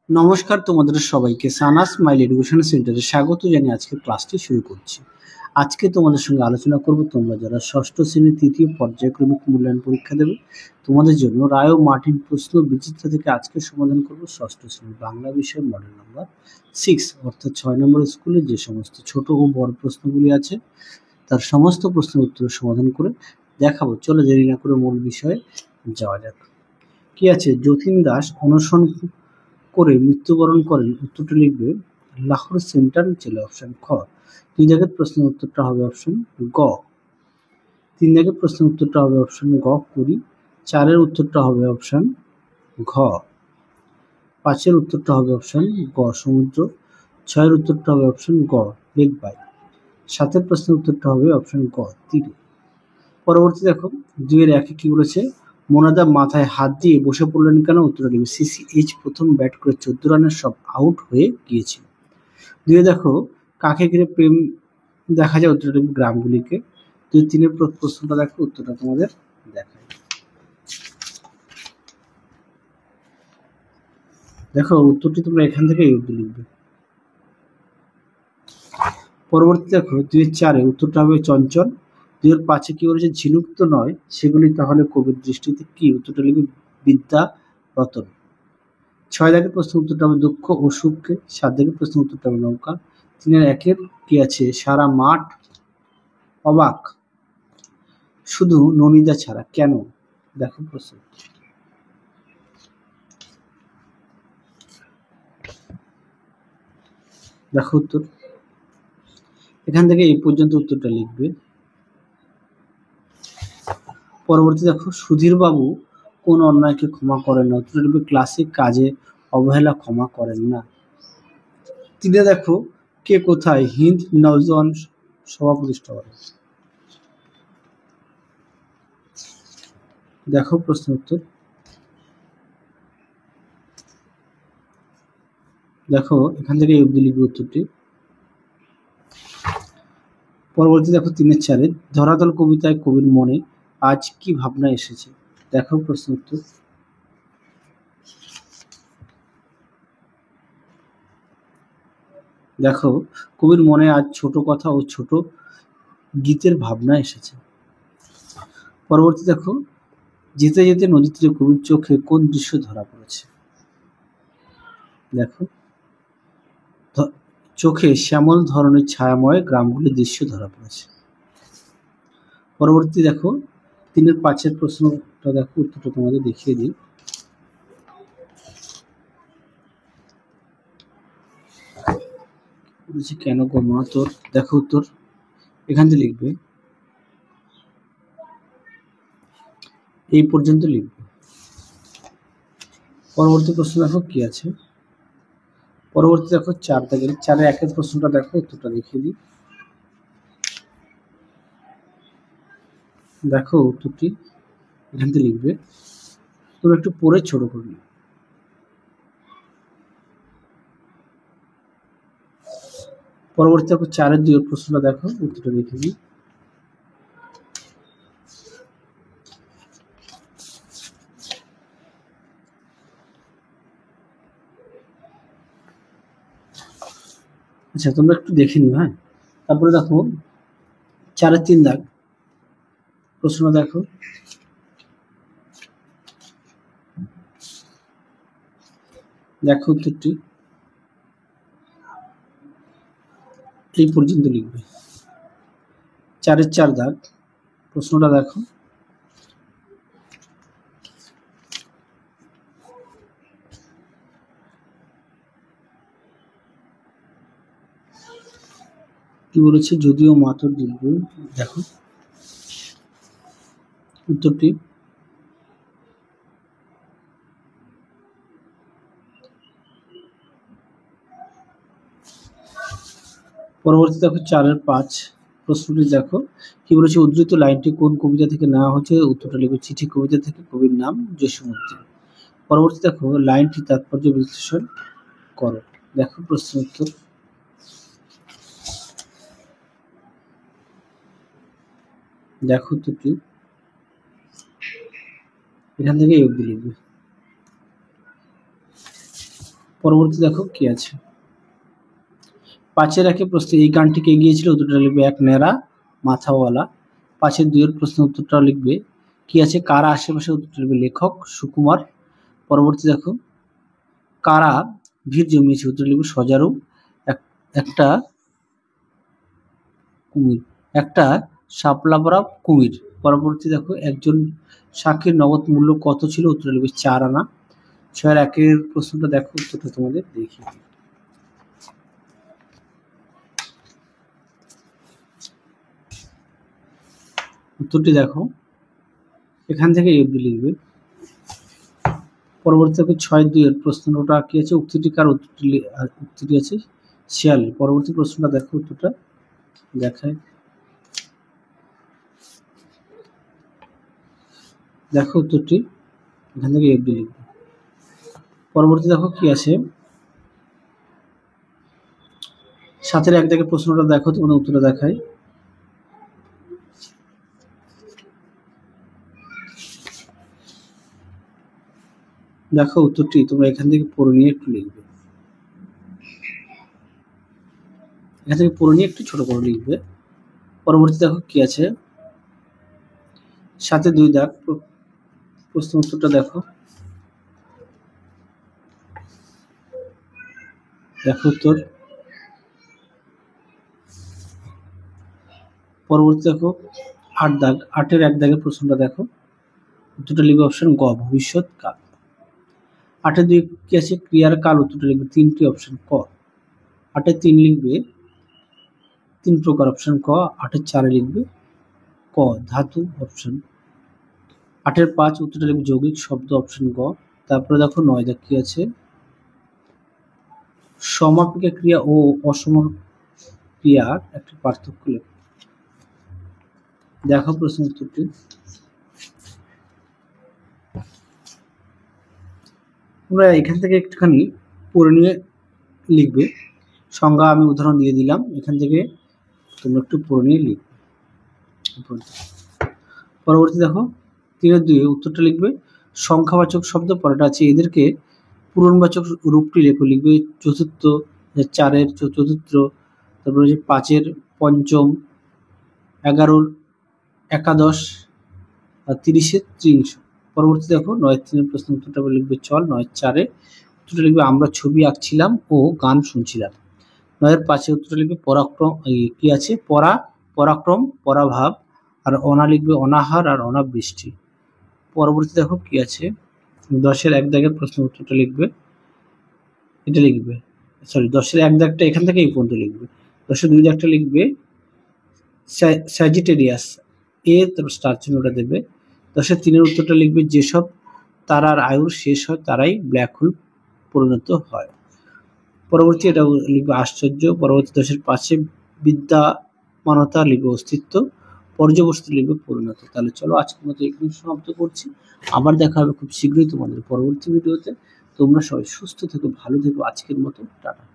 নমস্কার তোমাদের সবাইকে সানা স্মাইল এডুকেশন সেন্টারে স্বাগত জানিয়ে আজকে ক্লাসটি শুরু করছি। আজকে তোমাদের সঙ্গে আলোচনা করব তোমরা যারা ষষ্ঠ শ্রেণীর তৃতীয় পর্যায়ক্রমিক মূল্যায়ন পরীক্ষা দেবে তোমাদের জন্য রায় ও মার্টিন প্রশ্ন বিচিত্র থেকে আজকে সমাধান করব ষষ্ঠ শ্রেণীর বাংলা বিষয়ের মডেল নাম্বার 6 অর্থাৎ 6 নম্বর স্কুলে যে সমস্ত ছোট ও বড় প্রশ্নগুলি আছে তার সমস্ত প্রশ্নের উত্তর সমাধান করে দেখাবো। চলো দেরি না করে মূল বিষয়ে যাওয়া যাক। কি আছে? যতীন দাস অনশন করে মৃত্যুবরণ করেন, উত্তরটা লিখবে লাহোর সেন্ট্রাল জেলে। অপশন খ। 2 দাগের প্রশ্নের উত্তরটা হবে অপশন গ। 3 দাগের প্রশ্নের উত্তরটা হবে অপশন গ পুরী। 4 এর উত্তরটা হবে অপশন ঘ। 5 এর উত্তরটা হবে অপশন গ সমুদ্র। 6 এর উত্তরটা হবে অপশন গ লেক বাই। 7 এর প্রশ্নের উত্তরটা হবে অপশন গ তীরে। পরবর্তী দেখো 2 এর 1 কি বলেছে? মোনাদা মাথায় হাত দিয়ে বসে পড়লেন কেন? উত্তরটা লিখবে সিসিএইচ প্রথম ব্যাট করে 14 রানের সব আউট হয়ে গিয়েছিল। 2 দেখো কাকে ঘিরে প্রেম দেখা যায়? উত্তরটা লিখবে গ্রামগুলিকে। 2 3 প্রশ্নটা দেখো, উত্তরটা তোমাদের দেখায়। দেখো উত্তরটি তোমরা এখান থেকে লিখবে। পরবর্তী দেখো 2 4 উত্তরটা হবে চঞ্চল। 2 5 কি বলেছে? ঝিনুক তো নয় সেগুলি তাহলে কবির দৃষ্টিতে কি? উত্তরটা লিখবে বিদ্যা রতন। 6 দাগের প্রশ্নের উত্তরটা হবে দুঃখ ও সুখকে। 7 দাগের প্রশ্নের উত্তরটা হবে নৌকা। 3 এর 1 এর কি আছে? সারা মাঠ অবাক শুধু ননিদা ছাড়া, কেন? দেখো প্রশ্ন। দেখো উত্তর এখান থেকে এই পর্যন্ত উত্তরটা লিখবে। পরবর্তী দেখো সুধীর বাবু কোন অন্যায়কে ক্ষমা করেন না? উত্তরটা লিখবে ক্লাসিক কাজে অবহেলা ক্ষমা করেন না। 3 দেখো কে কোথায় হিন্দ নওজোয়ান সভা প্রতিষ্ঠা করে? দেখো প্রশ্ন উত্তর। দেখো এখান থেকে এই লিখবে উত্তরটি। পরবর্তী দেখো 3 এর 4 ধরাতল কবিতায় কবির মনে আজ কি ভাবনা এসেছে? দেখো প্রশ্ন উত্তর। দেখো কবির মনে আজ ছোট কথা ও ছোট গীতের ভাবনা এসেছে। পরবর্তী দেখো যেতে যেতে নদী তীরে কবির চোখে কোন দৃশ্য ধরা পড়েছে? দেখো চোখে শ্যামল ধরনের ছায়াময় গ্রামগুলির দৃশ্য ধরা পড়েছে। পরবর্তী দেখো 3 এর 5 প্রশ্নটা দেখো, উত্তরটা তোমাদের দেখিয়ে দিই। কেন গো মা তোর? দেখো উত্তর এখান থেকে লিখবে, এই পর্যন্ত লিখবে। পরবর্তী প্রশ্ন দেখো কি আছে? পরবর্তী দেখো 4 দাগের 4 এর 1 প্রশ্নটা দেখো, উত্তরটা দেখিয়ে দিই। দেখো উত্তরটি এখান থেকে লিখবে, তোমরা একটু পড়ে ছোট করে নিও। পরবর্তী দেখো 4 এর 2 প্রশ্নটা দেখো, উত্তরটা দেখিয়ে দিই। আচ্ছা তোমরা একটু দেখে নিও। হ্যাঁ, তারপরে দেখো 4 এর 3 দাগ প্রশ্ন দেখো, দেখো উত্তরটি এই পর্যন্ত লিখবে। 4 এর 4 দাগ প্রশ্নটা দেখো, কি বলেছে? যদিও মাতর দিব্য। দেখো উত্তরটি পরবর্তী দেখো 4 এর 5 প্রশ্নটি দেখো, কি বলেছে? উদ্ধৃত লাইনটি কোন কবিতা থেকে নেওয়া হয়েছে? উত্তরটা লিখবে চিঠি কবিতা থেকে, কবির নাম জসীমউদ্দীন। পরবর্তী দেখো লাইনটি তাৎপর্য বিশ্লেষণ করো। দেখো প্রশ্ন উত্তর। দেখো উত্তরটি এখান থেকে এই অবধি লিখবে। পরবর্তী দেখো কি আছে, 5-এর 1 প্রশ্ন এই গানটিকে এগিয়েছিল, উত্তরটা লিখবে এক ন্যাড়া মাথাওয়ালা। 5-এর 2 প্রশ্ন উত্তরটা লিখবে কি আছে, কারা আশেপাশে, উত্তরটা লিখবে লেখক সুকুমার। পরবর্তী দেখো, কারা ভিড় জমিয়েছে, উত্তর লিখবে সজারু। একটা কুমির, একটা শাপলা পরা কুমির। পরবর্তী দেখো, একজন সাক্ষীর নগদ মূল্য কত ছিল, উত্তর লিখবে 4 আনা। 6-এর 1 প্রশ্নটা দেখো, উত্তরটা তোমাদের দেখি। উত্তরটি দেখো, এখান থেকে অবধি লিখবে। পরবর্তী দেখো 6-2 প্রশ্নটা কি আছে, উক্তিটি কার, উক্তিটি আছে শিয়াল। পরবর্তী প্রশ্নটা দেখো, উত্তরটা দেখায়, দেখো উত্তরটি এখান থেকে অবধি লিখবে। পরবর্তী দেখো কি আছে, 7-এর 1 দাগের প্রশ্নটা দেখো, তোমাদের উত্তরটা দেখায়। দেখো উত্তরটি তোমরা এখান থেকে পড়ে নিয়ে একটু লিখবে, এখান থেকে পড়ে নিয়ে একটু ছোট করে লিখবে। পরবর্তী দেখো কি আছে, 7-এ 2 দাগ প্রশ্ন উত্তরটা দেখো, দেখো উত্তর। পরবর্তী দেখো 8 দাগ, 8-এর 1 দাগের প্রশ্নটা দেখো, উত্তরটা লিখবে অপশন গ ভবিষ্যৎ কাল। 8-এর 2 কি আছে, ক্রিয়ার কাল, উত্তরটা লিখবে 3টি অপশন ক। 8-এর 3 লিখবে 3 প্রকার, অপশন ক। 8-এর 4-এ লিখবে ক ধাতু, অপশন। 8-এর 5 উত্তরটা লিখবে যৌগিক শব্দ, অপশন গ। তারপরে দেখো 9 দাগ কি আছে, সমাপিকা ক্রিয়া ও অসমাপিয়ার একটা পার্থক্য লেখো। দেখো প্রশ্ন উত্তরটি, তোমরা এখান থেকে একটুখানি পড়ে নিয়ে লিখবে। সংজ্ঞা আমি উদাহরণ দিয়ে দিলাম, এখান থেকে তোমরা একটু পড়ে নিয়ে লিখবে। পরবর্তী দেখো 3-এর 2 উত্তরটা লিখবে সংখ্যাবাচক শব্দ, পরেটা আছে এদেরকে পূরণবাচক রূপটি লেখো। লিখবে চতুর্থ, 4-এর চতুর্থ, তারপরে হচ্ছে 5-এর পঞ্চম, 11-র একাদশ, আর 30-এর ত্রিংশ। পরবর্তী দেখো 9-এর 3 প্রশ্ন উত্তরটা লিখবে চল। 9-এর 4-এ উত্তরটা লিখবে আমরা ছবি আঁকছিলাম ও গান শুনছিলাম। 9-এর 5-এ উত্তরটা লিখবে পরাক্রম, কি আছে পরাক্রম পরাভাব, আর অনা লিখবে অনাহার আর অনাবৃষ্টি। পরবর্তী দেখো কি আছে, 10-এর 1 দাগের প্রশ্ন উত্তরটা লিখবে, এটা লিখবে, সরি 10-এর 1 দাগটা এখান থেকে এই পর্যন্ত লিখবে। 10-এর 2 দাগটা লিখবে স্যাজিটেরিয়াস, তারপর স্টার চিহ্নটা দেবে। 10-এর 3-এর উত্তরটা লিখবে যেসব তারার আয়ুর শেষ হয় তারাই ব্ল্যাক হোল পরিণত হয়। পরবর্তী এটা লিখবে আশ্চর্য। পরবর্তী 10-এর 5-এ বিদ্যমানতা লিখবে অস্তিত্ব, পর্যবস্তু লিখবে পরিণত। তাহলে চলো আজকের মতো এখানে সমাপ্ত করছি, আবার দেখা হবে খুব শীঘ্রই তোমাদের পরবর্তী ভিডিওতে। তোমরা সবাই সুস্থ থেকো, ভালো থেকো, আজকের মতো টাটা।